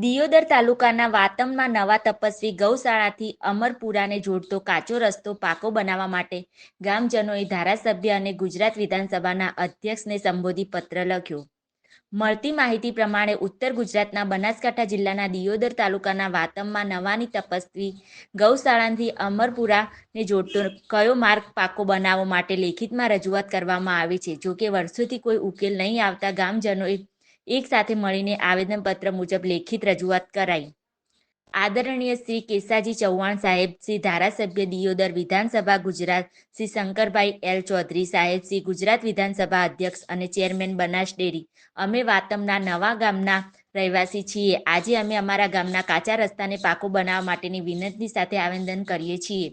દિયોદર તાલુકાના વાતમમાં નવા તપસ્વી ગૌશાળાથી અમરપુરાને જોડતો કાચો રસ્તો પાકો બનાવવા માટે ગામજનોએ ધારાસભ્ય અને ગુજરાત વિધાનસભાના અધ્યક્ષને સંબોધી પત્ર લખ્યો. મળતી માહિતી પ્રમાણે ઉત્તર ગુજરાતના બનાસકાંઠા જિલ્લાના દિયોદર તાલુકાના વાતમમાં નવાની તપસ્વી ગૌશાળાથી અમરપુરાને જોડતો કયો માર્ગ પાકો બનાવવા માટે લેખિતમાં રજૂઆત કરવામાં આવી છે. જોકે વર્ષોથી કોઈ ઉકેલ નહીં આવતા ગામજનોએ એક સાથે મળીને આવેદનપત્ર મુજબ લેખિત રજૂઆત કરાઈ. આદરણીય શ્રી કેસાજી ચૌહાણ સાહેબ, શ્રી ધારાસભ્ય દિયોદર વિધાનસભા ગુજરાત, શ્રી શંકરભાઈ એલ ચૌધરી સાહેબ, શ્રી ગુજરાત વિધાનસભા અધ્યક્ષ અને ચેરમેન બનાસ ડેરી, અમે વાતમના નવા ગામના રહેવાસી છીએ. આજે અમે અમારા ગામના કાચા રસ્તાને પાકો બનાવવા માટેની વિનંતી સાથે આવેદન કરીએ છીએ.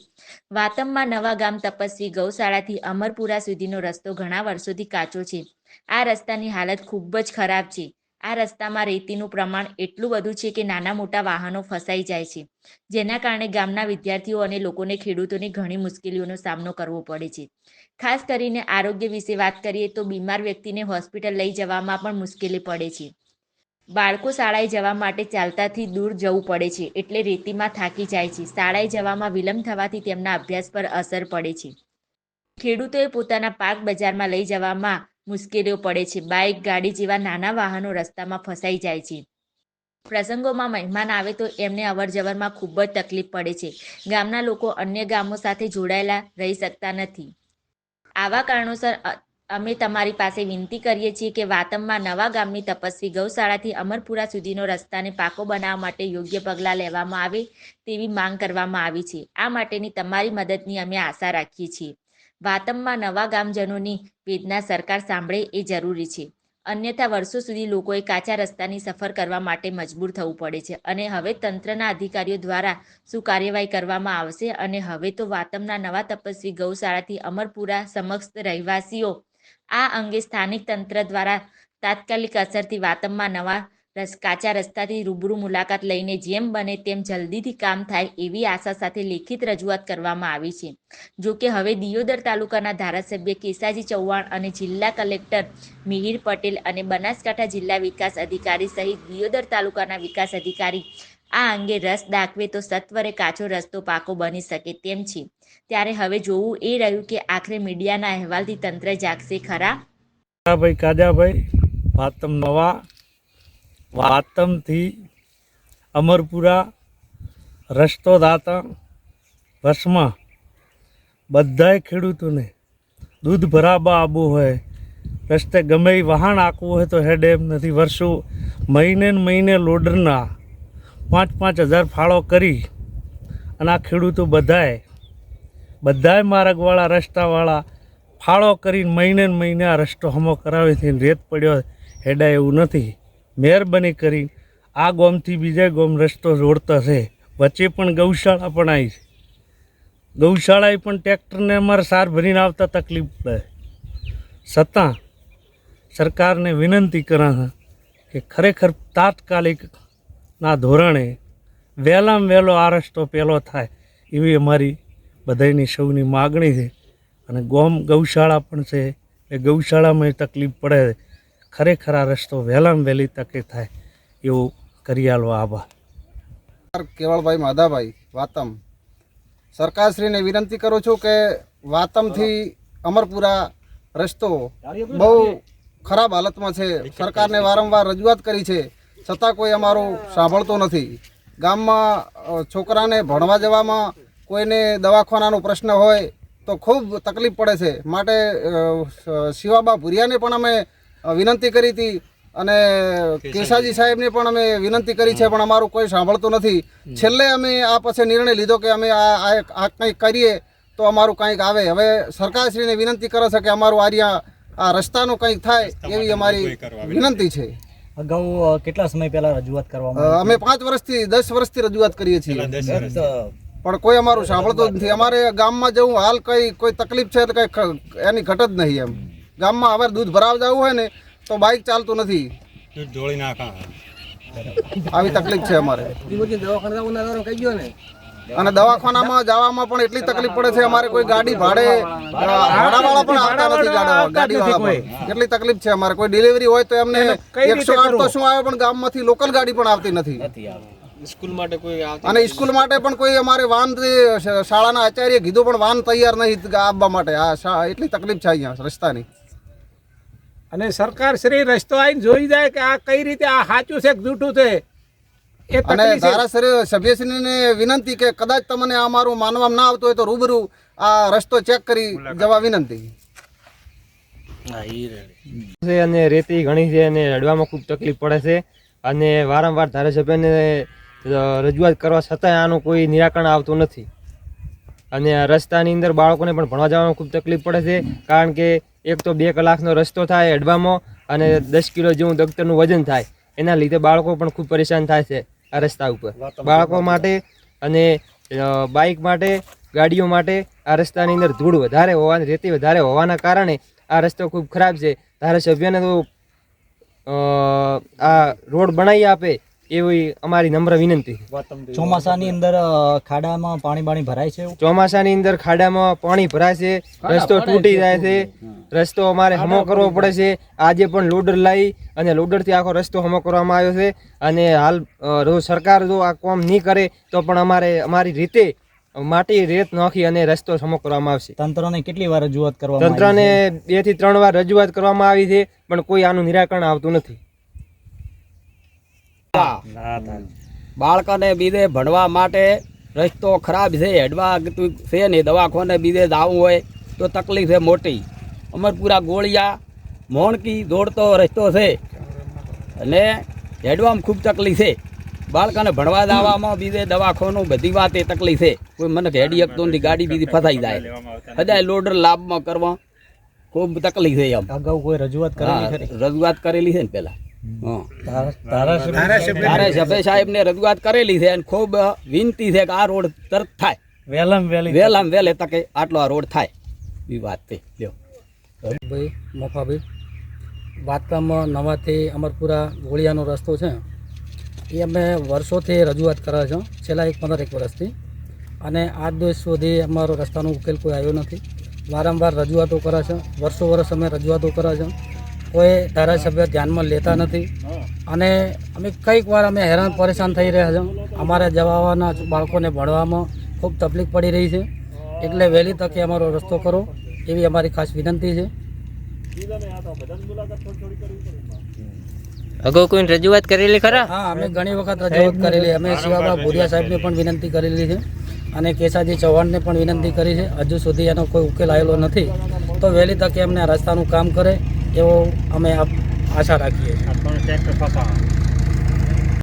વાતમમાં નવા ગામ તપસ્વી ગૌશાળાથી અમરપુરા સુધીનો રસ્તો ઘણા વર્ષોથી કાચો છે. આ રસ્તાની હાલત ખૂબ જ ખરાબ છે. આ રસ્તામાં રેતીનું પ્રમાણ એટલું બધું છે કે નાના મોટા વાહનો ફસાઈ જાય છે, જેના કારણે ગામના વિદ્યાર્થીઓ અને લોકોને ખેડૂતોને ઘણી મુશ્કેલીઓનો સામનો કરવો પડે છે. ખાસ કરીને આરોગ્ય વિશે વાત કરીએ તો બીમાર વ્યક્તિને હોસ્પિટલ લઈ જવામાં પણ મુશ્કેલી પડે છે. બાળકો શાળાએ જવા માટે ચાલતાથી દૂર જવું પડે છે, એટલે રેતીમાં થાકી જાય છે. શાળાએ જવામાં વિલંબ થવાથી તેમના અભ્યાસ પર અસર પડે છે. ખેડૂતોએ પોતાના પાક બજારમાં લઈ જવામાં મુશ્કેલીઓ પડે છે. બાઇક, ગાડી જેવા નાના વાહનો રસ્તામાં ફસાઈ જાય છે. પ્રસંગોમાં મહેમાન આવે તો એમને અવરજવરમાં ખૂબ જ તકલીફ પડે છે. ગામના લોકો અન્ય ગામો સાથે જોડાયેલા રહી શકતા નથી. આવા કારણોસર અમે તમારી પાસે વિનંતી કરીએ છીએ કે વાતમમાં નવા ગામની તપસ્વી ગૌશાળાથી અમરપુરા સુધીનો રસ્તાને પાકો બનાવવા માટે યોગ્ય પગલાં લેવામાં આવે તેવી માંગ કરવામાં આવી છે. આ માટેની તમારી મદદની અમે આશા રાખીએ છીએ. વાતમમાં નવા ગામજનોની વેદના સરકાર સાંભળે એ જરૂરી છે. અન્યથા વર્ષો સુધી લોકોએ કાચા રસ્તાની સફર કરવા માટે મજબૂર થવું પડે છે. અને હવે તંત્રના અધિકારીઓ દ્વારા શું કાર્યવાહી કરવામાં આવશે? અને હવે તો વાતમના નવા તપસ્વી ગૌશાળાથી અમરપુરા સમક્ષ રહેવાસીઓ આ અંગે સ્થાનિક તંત્ર દ્વારા તાત્કાલિક અસરથી વાતમમાં નવા કાચા રસ્તાથી રૂબરૂ મુલાકાત લઈને જેમ બને તેમ જલ્દીથી કામ થાય એવી આશા સાથે લેખિત રજૂઆત કરવામાં આવી છે. જોકે હવે દિયોદર તાલુકાના ધારાસભ્ય કેસાજી ચૌહાણ અને જિલ્લા કલેક્ટર મિહિર પટેલ અને બનાસકાંઠા જિલ્લા વિકાસ અધિકારી સહિત દિયોદર તાલુકાના વિકાસ અધિકારી આ અંગે રસ દાખવે તો સત્વરે કાચો રસ્તો પાકો બની શકે તેમ છે. ત્યારે હવે જોવું એ રહ્યું કે આખરે મીડિયાના અહેવાલથી તંત્ર જાગશે ખરા? ભાઈ કાજાભાઈ, વાતમ નવા વાતમથી અમરપુરા રસ્તો દાતા વસમાં બધાય ખેડૂતોને દૂધ ભરાવા આવવું હોય, રસ્તે ગમે એ વાહન આંકવું હોય તો હેડ એમ નથી. વર્ષો મહિને ને મહિને લોડરના 5,000 ફાળો કરી અને આ ખેડૂતો બધાય માર્ગવાળા રસ્તાવાળા ફાળો કરીને મહિને ને મહિને આ રસ્તો હમો કરાવે છે. રેત પડ્યો હેડાય એવું નથી. મહેરબાની કરી આ ગામથી બીજા ગામ રસ્તો જોડતો છે. વચ્ચે પણ ગૌશાળા પણ આવી છે. ગૌશાળાએ પણ ટ્રેક્ટરને અમારે સાર ભરીને આવતા તકલીફ પડે. છતાં સરકારને વિનંતી કરા કે ખરેખર તાત્કાલિકના ધોરણે વહેલામાં વહેલો આ રસ્તો પહેલો થાય એવી અમારી બધાની સૌની માગણી છે. અને ગૌશાળા પણ છે, એ ગૌશાળામાં તકલીફ પડે. ખરેખર આ રસ્તો વહેલામાં વહેલી તકે થાય એવું કરી આલો. આભાર. કેવળભાઈ માધાભાઈ, વાતમ. સરકારશ્રીને વિનંતી કરું છું કે વાતમથી અમરપુરા રસ્તો બહુ ખરાબ હાલતમાં છે. સરકારને વારંવાર રજૂઆત કરી છે, છતાં કોઈ અમારું સાંભળતું નથી. ગામમાં છોકરાને ભણવા જવામાં કોઈને દવાખાનાનો પ્રશ્ન હોય તો ખૂબ તકલીફ પડે છે. માટે શિવાબા ભુરિયાને પણ અમે વિનંતી કરી હતી અને કેસાજી સાહેબને પણ અમે વિનંતી કરી છે, પણ અમારું કોઈ સાંભળતું નથી. છેલ્લે અમે આ પછી નિર્ણય લીધો કે અમે આ કંઈક કરીએ તો અમારું કંઈક આવે. હવે સરકારશ્રીને વિનંતી કરે છે કે અમારું આ રસ્તાનું કંઈક થાય એવી અમારી વિનંતી છે. અગાઉ કેટલા સમય પહેલા રજૂઆત કરવામાં અમે 10 વર્ષથી રજૂઆત કરીએ છીએ, પણ કોઈ અમારું સાંભળતું જ નથી. અમારે ગામમાં જવું હાલ કોઈ તકલીફ છે તો કંઈ એની ઘટ જ નહીં. એમ ગામમાં હવે દૂધ ભરાવા જવું હોય ને તો બાઇક ચાલતું નથી. આવી તકલીફ છે અમારે. અને દવાખાનામાં જવામાં પણ એટલી તકલીફ પડે છે અમારે કોઈ ગાડી ભાડે ભાડાવાળા પણ આવતા નથી ગાડીવાળા પણ એટલી તકલીફ છે અમારે કોઈ ડિલિવરી હોય તો એમને 108 તો શું આવે પણ ગામમાંથી લોકલ ગાડી પણ આવતી નથી અને સ્કૂલ માટે પણ કોઈ અમારે વાન શાળાના આચાર્ય કીધું પણ વાન તૈયાર નહીં આવવા માટે એટલી તકલીફ છે અહીંયા રસ્તાની અને સરકાર શ્રી રસ્તો આવીને જોઈ જાય કે આ કઈ રીતે આ સાચું છે કે જૂઠું છે એ અને તકલીફ છે. ધારાસભ્ય સભ્યશ્રીને વિનંતી કે કદાચ તમને આ મારું માનવામાં ના આવતું હોય તો રૂબરૂ આ રસ્તો ચેક કરી જવા વિનંતી છે અને રેતી ઘણી છે અને રડવામાં ખૂબ તકલીફ પડે છે અને વારંવાર ધારાસભ્યને રજૂઆત કરવા છતાંય આનું કોઈ નિરાકરણ આવતું નથી અને આ રસ્તાની અંદર બાળકોને પણ ભણવા જવામાં ખૂબ તકલીફ પડે છે કારણ કે એક તો 2 કલાકનો રસ્તો થાય અડવામાં અને 10 કિલો જેવું દફતરનું વજન થાય એના લીધે બાળકો પણ ખૂબ પરેશાન થાય છે આ રસ્તા ઉપર બાળકો માટે અને બાઇક માટે ગાડીઓ માટે આ રસ્તાની અંદર ધૂળ વધારે હોવાની રેતી વધારે હોવાના કારણે આ રસ્તો ખૂબ ખરાબ છે ધારાસભ્યને તો આ રોડ બનાવી આપે એવી અમારી નમ્ર વિનંતી છે ચોમાસાની અંદર ખાડામાં પાણી ભરાય છે એવું? ચોમાસાની અંદર ખાડામાં પાણી ભરાય છે રસ્તો તૂટી જાય છે રસ્તો અમારે હમો કરવો પડે છે આજે પણ લોડર લાવી અને લોડરથી આખો રસ્તો હમો કરવામાં આવ્યો છે અને હાલ સરકાર જો આ કામ નહીં કરે તો પણ અમારી રીતે માટી રેત નાખી અને રસ્તો હમો કરવામાં આવશે તંત્રને કેટલી વાર રજૂઆત કરવામાં આવી તંત્રને છે? 2 થી 3 વાર રજૂઆત કરવામાં આવી છે પણ કોઈ આનું નિરાકરણ આવતું નથી બાળકોને બીજે ભણવા માટે રસ્તો ખરાબ છે હેડવા છે નહીં દવાખાને બીજે જવું હોય તો તકલીફ છે મોટી અમરપુરા ગોળિયા મોણકી દોડતો રસ્તો છે અને હેડવામાં ખૂબ તકલીફ છે બાળકોને ભણવા જવામાં બીજે દવાખાનું બધી વાત એ તકલીફ છે કોઈ મને હેડી શકતો નથી ગાડી બીજી ફસાઈ જાય બધા લોડર લાભમાં કરવા ખૂબ તકલીફ છે એમ અગાઉ કોઈ રજૂઆત કરેલી ખરી? રજૂઆત કરેલી છે ને પેલા ધારાસભ્ય સાહેબ ને રજૂઆત કરેલી છે અને ખૂબ વિનંતી છે કે આ રોડ તરત થાય વહેલામ વહેલે તકે આટલો આ રોડ થાય એ વાત છે લ્યો ભાઈ મોફાભાઈ વાતકામાં નવાથી અમરપુરા ગોળિયાનો રસ્તો છે એ અમે વર્ષોથી રજૂઆત કરે છે છેલ્લા 15 વર્ષથી અને આજ દિવસ સુધી અમારો રસ્તાનો ઉકેલ કોઈ આવ્યો નથી વારંવાર રજૂઆતો કરે છે વર્ષો અમે રજૂઆતો કરે છે કોઈ ધારાસભ્ય ધ્યાનમાં લેતા નથી અને અમે કંઈક વાર અમે હેરાન પરેશાન થઈ રહ્યા છે અમારે જવાના બાળકોને ભણવામાં ખૂબ તકલીફ પડી રહી છે એટલે વહેલી તકે અમારો રસ્તો કરો એવી અમારી ખાસ વિનંતી છે અગાઉ કોઈ રજૂઆત કરેલી ખરા? હા અમે ઘણી વખત રજૂઆત કરેલી અમે શિવાબા ભુરિયા સાહેબને પણ વિનંતી કરેલી છે અને કેસાજી ચૌહાણને પણ વિનંતી કરી છે હજુ સુધી એનો કોઈ ઉકેલ આવેલો નથી તો વહેલી તકે અમને આ રસ્તાનું કામ કરે એવો અમે આશા રાખીએ છીએ.